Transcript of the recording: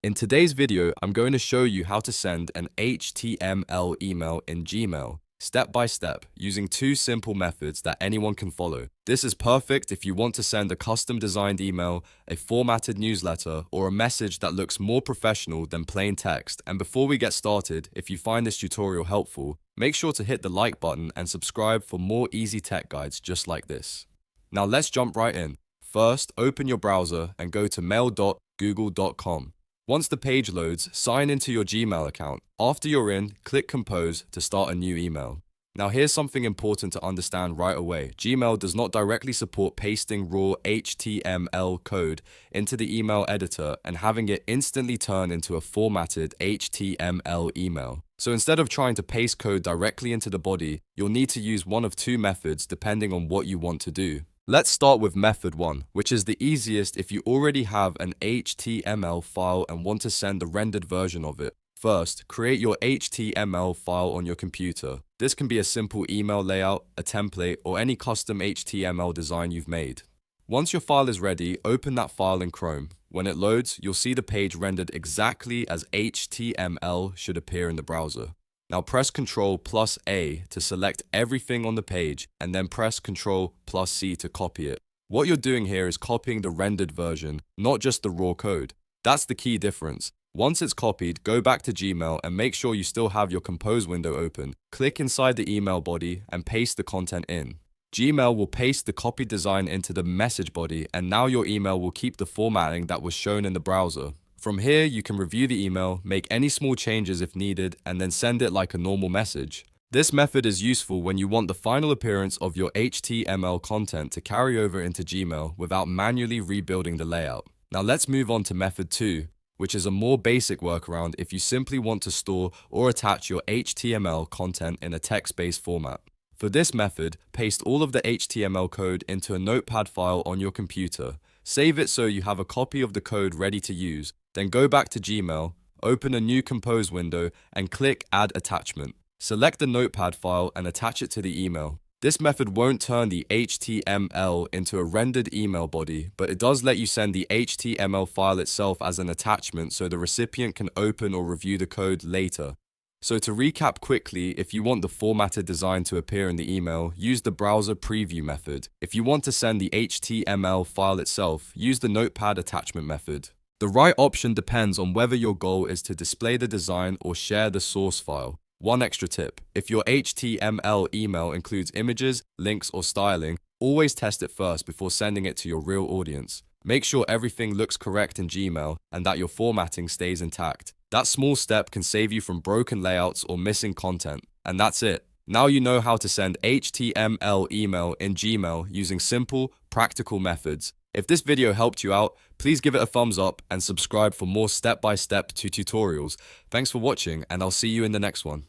In today's video, I'm going to show you how to send an HTML email in Gmail, step by step, using two simple methods that anyone can follow. This is perfect if you want to send a custom designed email, a formatted newsletter, or a message that looks more professional than plain text. And before we get started, if you find this tutorial helpful, make sure to hit the like button and subscribe for more easy tech guides just like this. Now let's jump right in. First, open your browser and go to mail.google.com. Once the page loads, sign into your Gmail account. After you're in, click Compose to start a new email. Now here's something important to understand right away. Gmail does not directly support pasting raw HTML code into the email editor and having it instantly turn into a formatted HTML email. So instead of trying to paste code directly into the body, you'll need to use one of two methods depending on what you want to do. Let's start with method 1, which is the easiest if you already have an HTML file and want to send the rendered version of it. First, create your HTML file on your computer. This can be a simple email layout, a template, or any custom HTML design you've made. Once your file is ready, open that file in Chrome. When it loads, you'll see the page rendered exactly as HTML should appear in the browser. Now press Ctrl+A to select everything on the page and then press Ctrl+C to copy it. What you're doing here is copying the rendered version, not just the raw code. That's the key difference. Once it's copied, go back to Gmail and make sure you still have your Compose window open. Click inside the email body and paste the content in. Gmail will paste the copied design into the message body, and now your email will keep the formatting that was shown in the browser. From here, you can review the email, make any small changes if needed, and then send it like a normal message. This method is useful when you want the final appearance of your HTML content to carry over into Gmail without manually rebuilding the layout. Now let's move on to method 2, which is a more basic workaround if you simply want to store or attach your HTML content in a text-based format. For this method, paste all of the HTML code into a Notepad file on your computer. Save it so you have a copy of the code ready to use. Then go back to Gmail, open a new Compose window, and click Add Attachment. Select the Notepad file and attach it to the email. This method won't turn the HTML into a rendered email body, but it does let you send the HTML file itself as an attachment so the recipient can open or review the code later. So to recap quickly, if you want the formatted design to appear in the email, use the browser preview method. If you want to send the HTML file itself, use the Notepad attachment method. The right option depends on whether your goal is to display the design or share the source file. One extra tip: if your HTML email includes images, links, or styling, always test it first before sending it to your real audience. Make sure everything looks correct in Gmail and that your formatting stays intact. That small step can save you from broken layouts or missing content. And that's it. Now you know how to send HTML email in Gmail using simple, practical methods. If this video helped you out, please give it a thumbs up and subscribe for more step-by-step tutorials. Thanks for watching, and I'll see you in the next one.